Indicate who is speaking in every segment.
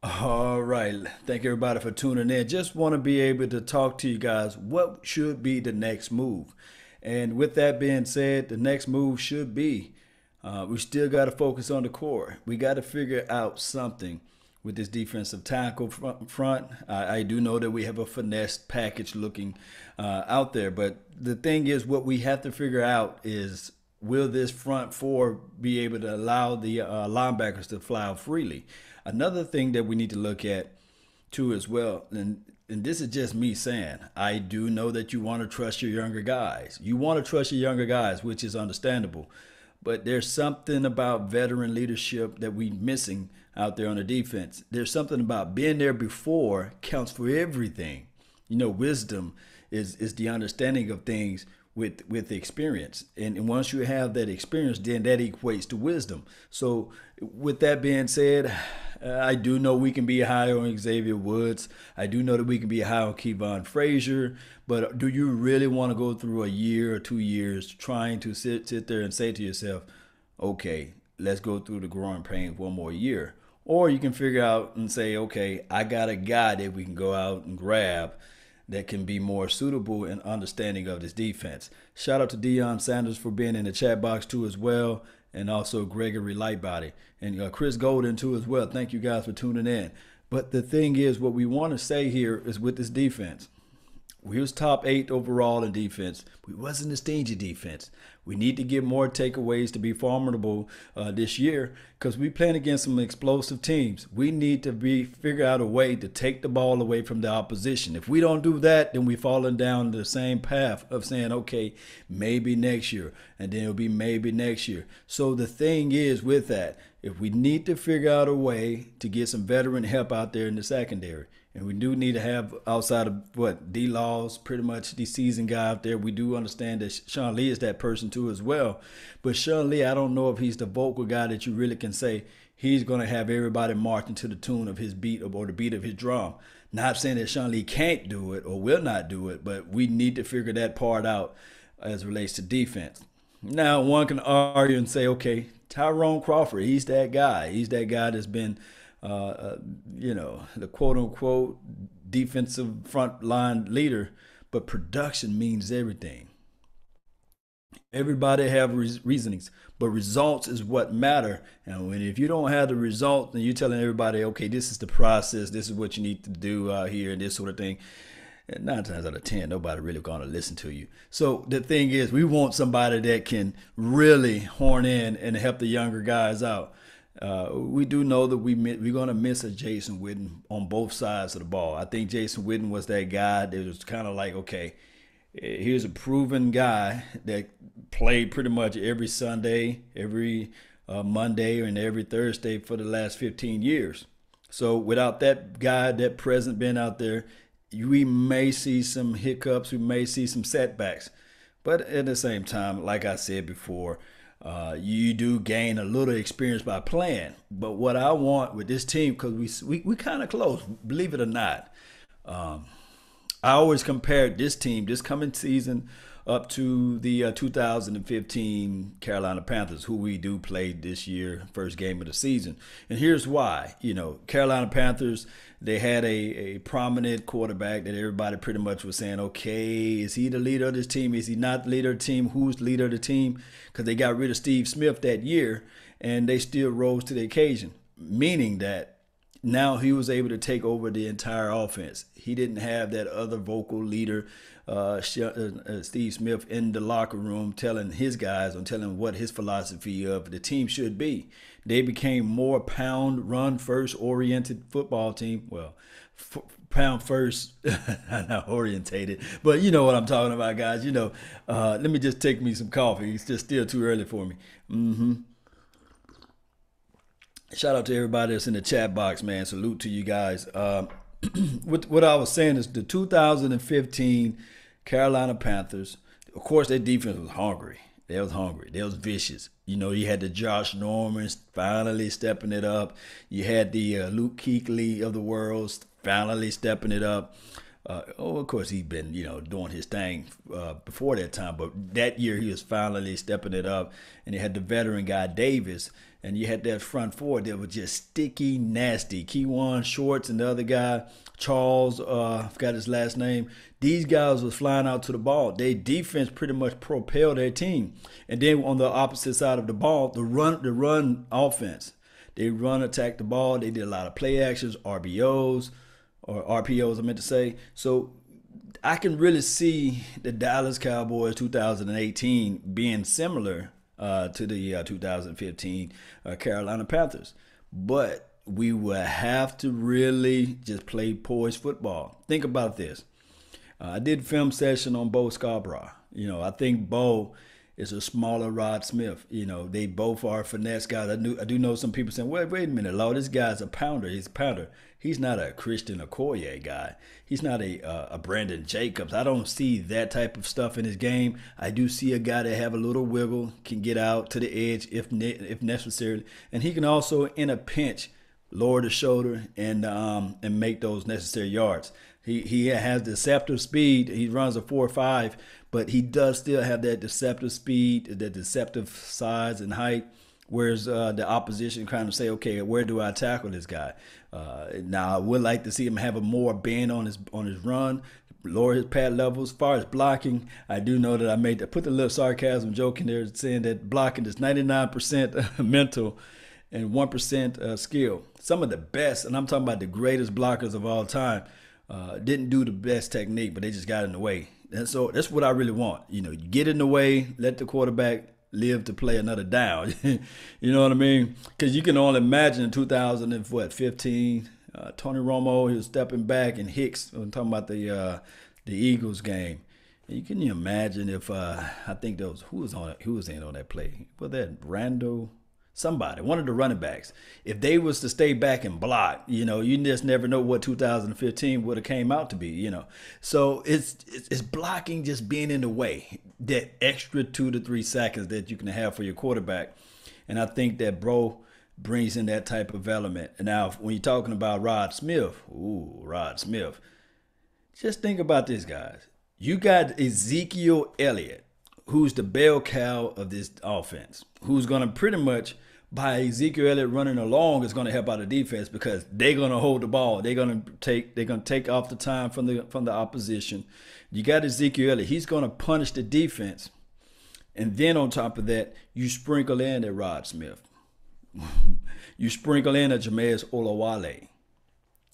Speaker 1: All right. Thank everybody for tuning in. Just want to be able to talk to you guys. What should be the next move? And with that being said, the next move should be we still got to focus on the core. We got to figure out something with this defensive tackle front. I do know that we have a finesse package looking out there, but the thing is, what we have to figure out is will this front four be able to allow the linebackers to fly freely? Another thing that we need to look at too as well, and this is just me saying, I do know that you want to trust your younger guys. You want to trust your younger guys, which is understandable. But there's something about veteran leadership that we missing out there on the defense. There's something about being there before counts for everything. Wisdom is the understanding of things with experience. And once you have that experience, then that equates to wisdom. So with that being said, I do know we can be high on Xavier Woods. I do know that we can be high on Kevon Frazier. But do you really want to go through a year or 2 years trying to sit there and say to yourself, okay, let's go through the growing pains one more year? Or you can figure out and say, okay, I got a guy that we can go out and grab that can be more suitable and understanding of this defense. Shout out to Deion Sanders for being in the chat box too as well, and also Gregory Lightbody and Chris Golden too as well. Thank you guys for tuning in. But the thing is, what we want to say here is with this defense, we was top 8 overall in defense. We wasn't a stingy defense. We need to get more takeaways to be formidable this year because we playing against some explosive teams. We need to figure out a way to take the ball away from the opposition. If we don't do that, then we're falling down the same path of saying, okay, maybe next year, and then it'll be maybe next year. So the thing is with that, if we need to figure out a way to get some veteran help out there in the secondary, and we do need to have outside of what D-Laws, pretty much the seasoned guy out there. We do understand that Sean Lee is that person too as well. But Sean Lee, I don't know if he's the vocal guy that you really can say he's going to have everybody marching to the tune of his beat or the beat of his drum. Not saying that Sean Lee can't do it or will not do it, but we need to figure that part out as it relates to defense. Now, one can argue and say, okay, Tyrone Crawford, he's that guy. He's that guy that's been the quote unquote defensive front line leader, but production means everything. Everybody have reasonings, but results is what matter. And if you don't have the results, then you're telling everybody, okay, this is the process, this is what you need to do out here, and this sort of thing. And 9 times out of 10, nobody really gonna listen to you. So the thing is, we want somebody that can really horn in and help the younger guys out. We do know that we're going to miss a Jason Witten on both sides of the ball. I think Jason Witten was that guy that was kind of like, okay, here's a proven guy that played pretty much every Sunday, every Monday, and every Thursday for the last 15 years. So without that guy, that present being out there, we may see some hiccups, we may see some setbacks. But at the same time, like I said before, you do gain a little experience by playing. But what I want with this team, because we kind of close, believe it or not, I always compared this team, this coming season, up to the 2015 Carolina Panthers, who we do play this year, first game of the season. And here's why. Carolina Panthers, they had a prominent quarterback that everybody pretty much was saying, okay, is he the leader of this team? Is he not the leader of the team? Who's the leader of the team? Because they got rid of Steve Smith that year, and they still rose to the occasion, meaning that now he was able to take over the entire offense. He didn't have that other vocal leader, Steve Smith, in the locker room telling his guys and telling what his philosophy of the team should be. They became more pound, run first oriented football team. Well, pound first, not orientated, but you know what I'm talking about, guys. Let me just take me some coffee. It's just still too early for me. Shout out to everybody that's in the chat box, man. Salute to you guys. What I was saying is the 2015 Carolina Panthers, of course, their defense was hungry. They was hungry. They was vicious. You had the Josh Normans finally stepping it up. You had the Luke Kuechly of the world finally stepping it up. Of course, he'd been, doing his thing before that time, but that year he was finally stepping it up. And you had the veteran guy, Davis, and you had that front four that was just sticky, nasty. Keywan Shorts and the other guy, Charles, I forgot his last name. These guys was flying out to the ball. Their defense pretty much propelled their team. And then on the opposite side of the ball, the run offense. They attack the ball. They did a lot of play actions, RBOs, or RPOs, I meant to say. So I can really see the Dallas Cowboys 2018 being similar to the 2015 Carolina Panthers. But we will have to really just play poised football. Think about this. I did film session on Bo Scarbrough. I think Bo is a smaller Rod Smith. They both are finesse guys. I do know some people saying, wait a minute, Lord, this guy's a pounder. He's a pounder. He's not a Christian Okoye guy. He's not a Brandon Jacobs. I don't see that type of stuff in his game. I do see a guy that have a little wiggle, can get out to the edge if necessary. And he can also, in a pinch, lower the shoulder and make those necessary yards. He has deceptive speed. He runs a 4.5, but he does still have that deceptive speed, that deceptive size and height. Whereas the opposition kind of say, okay, where do I tackle this guy? Now I would like to see him have a more bend on his run, lower his pad levels. As far as blocking, I do know that I put the little sarcasm joke in there saying that blocking is 99% mental and 1% skill. Some of the best, and I'm talking about the greatest blockers of all time, didn't do the best technique, but they just got in the way. And so that's what I really want. You get in the way, let the quarterback live to play another down. You know what I mean? Because you can only imagine in 2015, Tony Romo, he was stepping back, and Hicks, I'm talking about the Eagles game. You can imagine if I think there was who was in on that play? Was that Randall? Somebody, one of the running backs. If they was to stay back and block, you just never know what 2015 would have came out to be, So it's blocking, just being in the way, that extra 2 to 3 seconds that you can have for your quarterback. And I think that Bro brings in that type of element. And now when you're talking about Rod Smith, just think about this, guys. You got Ezekiel Elliott, who's the bell cow of this offense, who's going to pretty much, by Ezekiel Elliott running along, is going to help out the defense because they're going to hold the ball. They're going to take off the time from the opposition. You got Ezekiel Elliott. He's going to punish the defense. And then on top of that, you sprinkle in a Rod Smith. You sprinkle in a Jameis Olawale.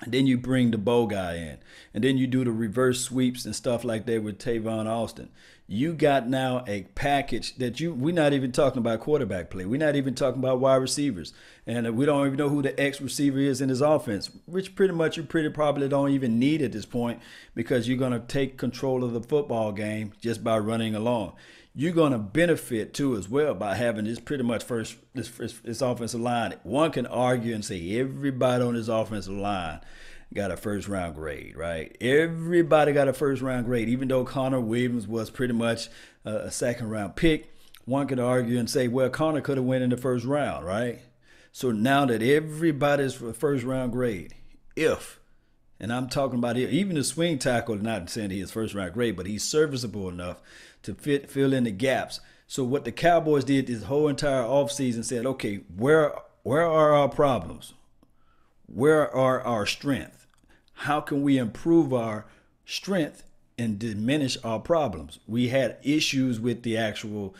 Speaker 1: And then you bring the Bo guy in. And then you do the reverse sweeps and stuff like that with Tavon Austin. You got now a package that we're not even talking about quarterback play. We're not even talking about wide receivers. And we don't even know who the X receiver is in his offense, which pretty much you probably don't even need at this point because you're going to take control of the football game just by running along. You're going to benefit too as well by having this pretty much this offensive line. One can argue and say everybody on this offensive line got a first round grade, right? Everybody got a first round grade, even though Connor Williams was pretty much a second round pick. One could argue and say, well, Connor could have went in the first round, right? So now that everybody's first round grade, and I'm talking about even the swing tackle, not saying he's first round grade, but he's serviceable enough to fill in the gaps. So what the Cowboys did this whole entire offseason said, okay, where are our problems? Where are our strengths? How can we improve our strength and diminish our problems? We had issues with the actual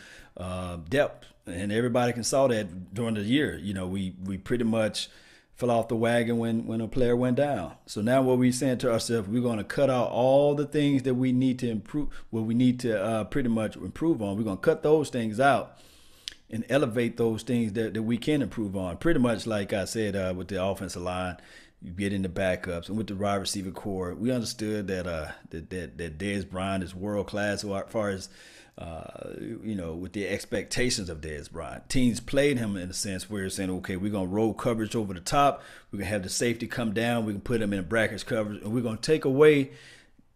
Speaker 1: depth, and everybody can saw that during the year. We pretty much fell off the wagon when a player went down. So now what we're saying to ourselves, we're going to cut out all the things that we need to improve, what we need to pretty much improve on. We're going to cut those things out and elevate those things that we can improve on. Pretty much like I said with the offensive line, you get in the backups, and with the wide receiver core, we understood that Dez Bryant is world class as far as with the expectations of Dez Bryant. Teams played him in a sense where it's saying, okay, we're going to roll coverage over the top. We're going to have the safety come down. We can put him in brackets coverage, and we're going to take away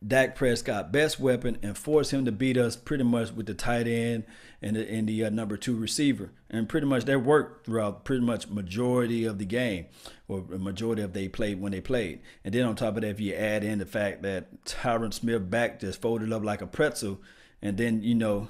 Speaker 1: Dak Prescott best weapon and force him to beat us pretty much with the tight end and the number 2 receiver. And pretty much that worked throughout pretty much majority of the game, or a majority of they played when they played. And then on top of that, if you add in the fact that Tyron Smith back just folded up like a pretzel, and then, you know,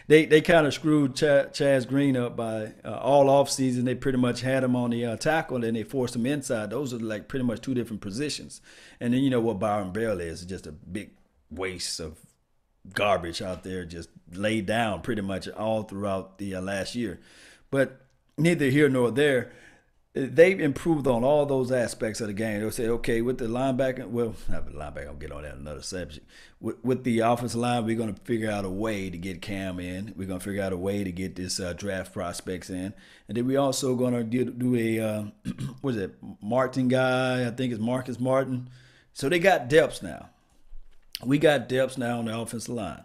Speaker 1: they kind of screwed Chaz Green up by all offseason. They pretty much had him on the tackle, and they forced him inside. Those are like pretty much 2 different positions. And then you know what Byron Bell is just a big waste of garbage out there, just laid down pretty much all throughout the last year. But neither here nor there. They've improved on all those aspects of the game. They'll say, okay, with the linebacker, well, not the linebacker, I'll get on that another subject. With the offensive line, we're going to figure out a way to get Cam in. We're going to figure out a way to get this draft prospects in. And then we also going to do a, what is it, Martin guy, I think it's Marcus Martin. So they got depths now. We got depths now on the offensive line.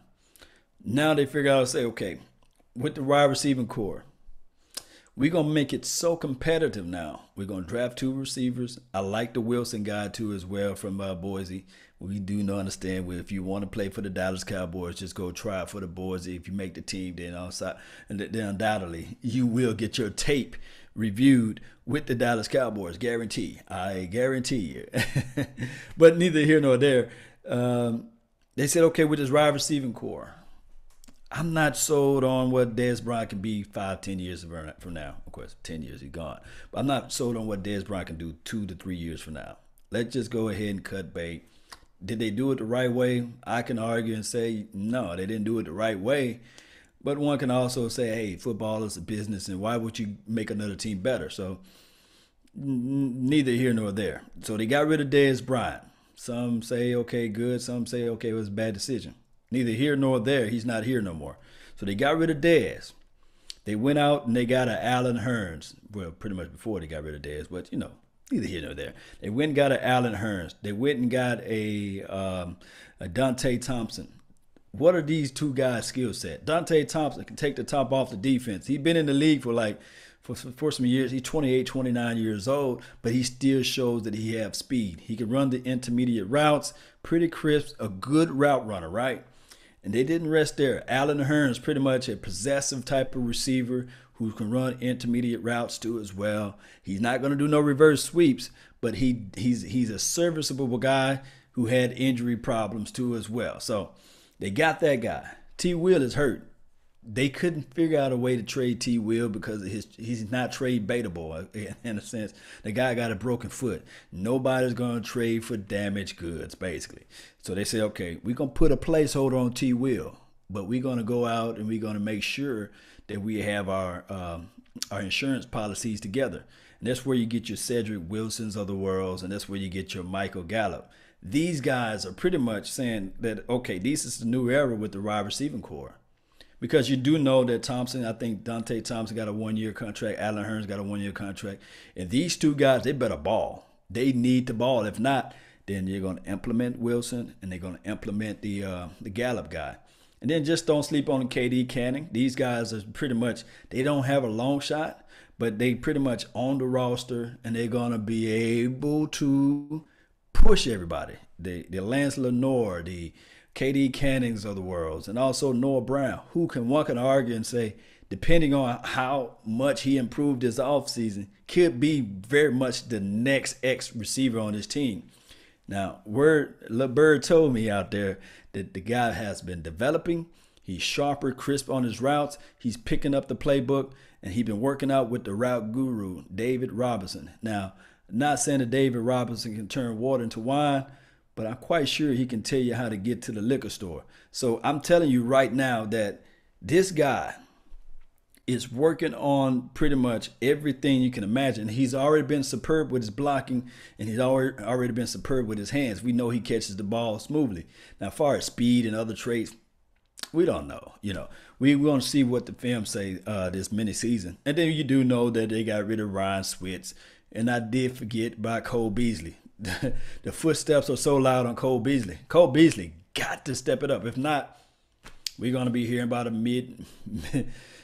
Speaker 1: Now they figure out, say, okay, with the wide receiving core, we're going to make it so competitive now. We're going to draft 2 receivers. I like the Wilson guy, too, as well, from Boise. We do not understand if you want to play for the Dallas Cowboys, just go try for the Boise. If you make the team, then undoubtedly you will get your tape reviewed with the Dallas Cowboys. Guarantee. I guarantee you. But neither here nor there. They said, okay, with this wide receiving core, I'm not sold on what Dez Bryant can be 5-10 years from now. Of course, 10 years he's gone. But I'm not sold on what Dez Bryant can do 2 to 3 years from now. Let's just go ahead and cut bait. Did they do it the right way? I can argue and say, no, they didn't do it the right way. But one can also say, hey, football is a business, and why would you make another team better? So neither here nor there. So they got rid of Dez Bryant. Some say, okay, good. Some say, okay, it was a bad decision. Neither here nor there. He's not here no more. So they got rid of Dez. They went out and they got an Allen Hurns. Well, pretty much before they got rid of Dez, but, you know, neither here nor there. They went and got an Allen Hurns. They went and got a Dante Thompson. What are these 2 guys' skill set? Dante Thompson can take the top off the defense. He's been in the league for some years. He's 28, 29 years old, but he still shows that he has speed. He can run the intermediate routes, pretty crisp, a good route runner, right? And they didn't rest there. Allen Hurns, pretty much a possessive type of receiver who can run intermediate routes too as well. He's not going to do no reverse sweeps, but he's a serviceable guy who had injury problems too as well. So they got that guy. T. Will is hurt. They couldn't figure out a way to trade T. Will because he's not trade baitable in a sense. The guy got a broken foot. Nobody's going to trade for damaged goods, basically. So they say, okay, we're going to put a placeholder on T. Will, but we're going to go out and we're going to make sure that we have our insurance policies together. And that's where you get your Cedric Wilsons of the world, and that's where you get your Michael Gallup. These guys are pretty much saying that, okay, this is the new era with the wide receiving core. Because you do know that Thompson, I think Dante Thompson got a 1-year contract. Allen Hurns got a 1-year contract. And these 2 guys, they better ball. They need to ball. If not, then you're going to implement Wilson and they're going to implement the Gallup guy. And then just don't sleep on KD Canning. These guys are pretty much, they don't have a long shot, but they pretty much on the roster and they're going to be able to push everybody. The Lance Lenore, the KD Cannings of the world, and also Noah Brown, who one can argue and say, depending on how much he improved this offseason, could be very much the next X receiver on this team. Now, LeBird told me out there that the guy has been developing. He's sharper, crisp on his routes. He's picking up the playbook, and he's been working out with the route guru, David Robinson. Now, not saying that David Robinson can turn water into wine, but I'm quite sure he can tell you how to get to the liquor store. So I'm telling you right now that this guy is working on pretty much everything you can imagine. He's already been superb with his blocking, and he's already been superb with his hands. We know he catches the ball smoothly. Now, as far as speed and other traits, we don't know. You know, we're going to see what the film say this mini season. And then you do know that they got rid of Ryan Switz. And I did forget about Cole Beasley. The footsteps are so loud on Cole Beasley. Cole Beasley got to step it up. If not, we're going to be hearing about a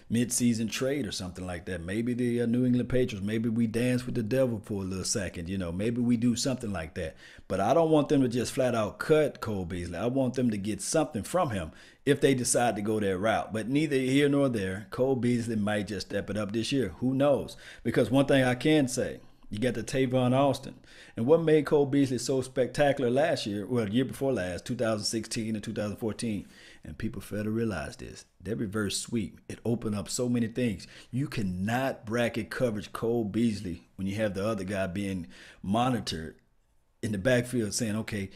Speaker 1: mid-season trade or something like that. Maybe the New England Patriots, maybe we dance with the devil for a little second, maybe we do something like that. But I don't want them to just flat out cut Cole Beasley. I want them to get something from him if they decide to go that route. But neither here nor there. Cole Beasley might just step it up this year. Who knows? Because one thing I can say, you got the Tavon Austin. And what made Cole Beasley so spectacular last year, well, the year before last, 2016 and 2014, and people fail to realize this, that reverse sweep, it opened up so many things. You cannot bracket coverage Cole Beasley when you have the other guy being monitored in the backfield saying, okay,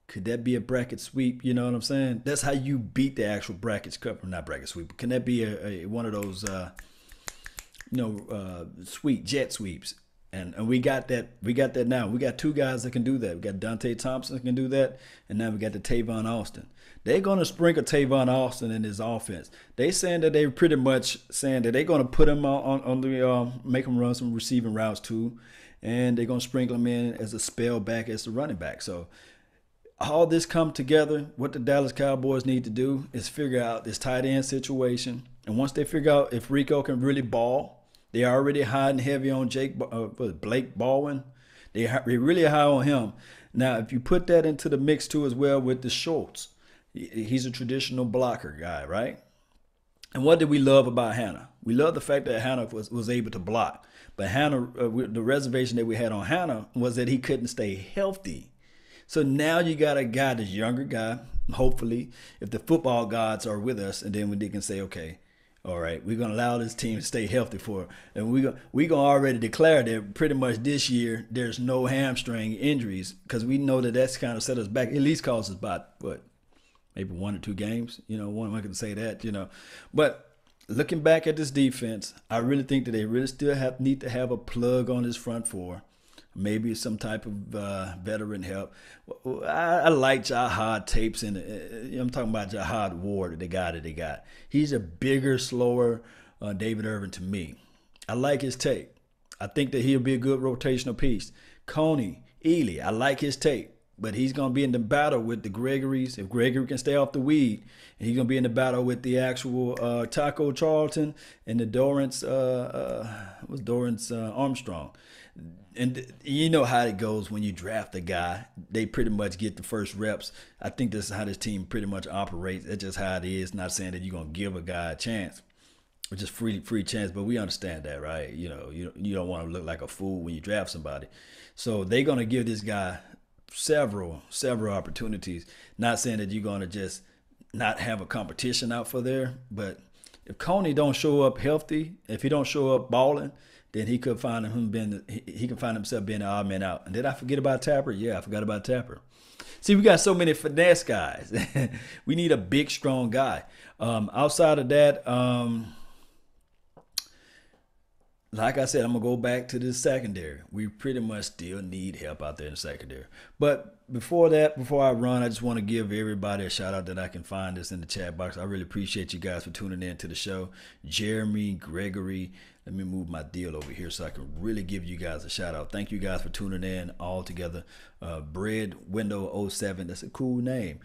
Speaker 1: could that be a bracket sweep? You know what I'm saying? That's how you beat the actual brackets cover, not bracket sweep. Can that be one of those, jet sweeps? And we got that. We got that now. We got two guys that can do that. We got Dante Thompson that can do that, and now we got the Tavon Austin. They're gonna sprinkle Tavon Austin in his offense. They saying that they're pretty much saying that they're gonna put him on the make him run some receiving routes too, and they're gonna sprinkle him in as a spell back as the running back. So all this come together. What the Dallas Cowboys need to do is figure out this tight end situation, and once they figure out if Rico can really ball. They're already high and heavy on Blake Baldwin. They're really high on him. Now, if you put that into the mix too as well with the Schultz, he's a traditional blocker guy, right? And what did we love about Hannah? We love the fact that Hannah was able to block. But Hannah, the reservation that we had on Hannah was that he couldn't stay healthy. So now you got a guy, this younger guy, hopefully, if the football gods are with us, and then they can say, okay, all right, we're going to allow this team to stay healthy and we're going to already declare that pretty much this year there's no hamstring injuries because we know that that's kind of set us back, at least cost us about, maybe 1 or 2 games, one can say that, But looking back at this defense, I really think that they really still need to have a plug on this front four. Maybe some type of veteran help. I like Jahad tapes, and I'm talking about Jahad Ward, the guy that they got. He's a bigger, slower David Irvin to me. I like his tape. I think that he'll be a good rotational piece. Coney, Ely, I like his tape, but he's going to be in the battle with the Gregorys. If Gregory can stay off the weed, and he's going to be in the battle with the actual Taco Charlton and the Dorrance Armstrong. And you know how it goes when you draft a guy. They pretty much get the first reps. I think this is how this team pretty much operates. That's just how it is. Not saying that you're going to give a guy a chance, or just free chance, but we understand that, right? You don't want to look like a fool when you draft somebody. So they're going to give this guy several opportunities. Not saying that you're going to just not have a competition out for there, but if Coney don't show up healthy, if he don't show up balling, then he could find himself being an odd man out. And did I forget about Tapper? Yeah, I forgot about Tapper. See, we got so many finesse guys. We need a big, strong guy. Outside of that, like I said, I'm going to go back to the secondary. We pretty much still need help out there in the secondary. But before I run, I just want to give everybody a shout out that I can find this in the chat box. I really appreciate you guys for tuning in to the show. Jeremy, Gregory, let me move my deal over here so I can really give you guys a shout out. Thank you guys for tuning in all together. Bread Window 07, that's a cool name.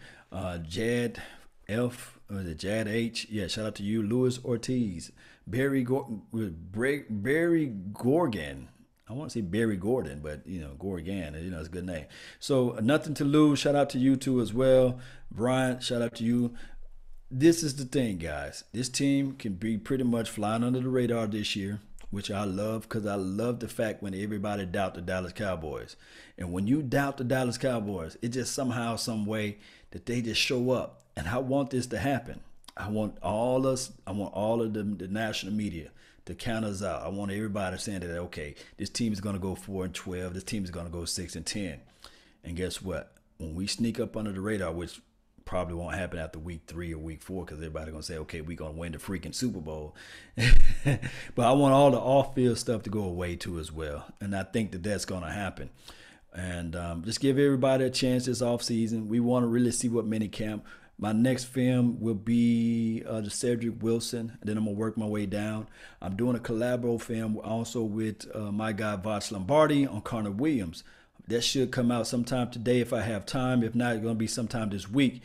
Speaker 1: Jad F, or is it Jad H? Yeah, shout out to you. Louis Ortiz. Barry Gorgon. I want to say Barry Gordon, but Gorgon, it's a good name. So nothing to lose. Shout out to you too as well. Brian, shout out to you. This is the thing, guys. This team can be pretty much flying under the radar this year, which I love because I love the fact when everybody doubt the Dallas Cowboys. And when you doubt the Dallas Cowboys, it just somehow, some way that they just show up. And I want this to happen. I want all of the national media to count us out. I want everybody saying that, okay, this team is going to go 4-12. This team is going to go 6-10. And guess what? When we sneak up under the radar, which probably won't happen after week 3 or week 4 because everybody's going to say, okay, we're going to win the freaking Super Bowl. But I want all the off-field stuff to go away too as well. And I think that that's going to happen. And just give everybody a chance this offseason. We want to really see what minicamp. My next film will be the Cedric Wilson. And then I'm going to work my way down. I'm doing a Scarbrough film also with my guy Voch Lombardi on Connor Williams. That should come out sometime today if I have time. If not, it's going to be sometime this week.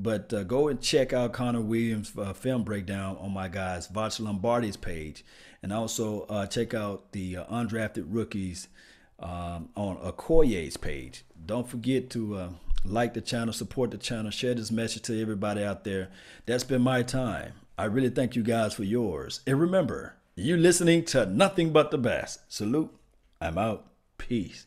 Speaker 1: But go and check out Connor Williams' film breakdown on my guys Vacha Lombardi's page, and also check out the undrafted rookies on Okoye's page. Don't forget to like the channel, support the channel, share this message to everybody out there. That's been my time. I really thank you guys for yours. And remember, you're listening to nothing but the best. Salute. I'm out. Peace.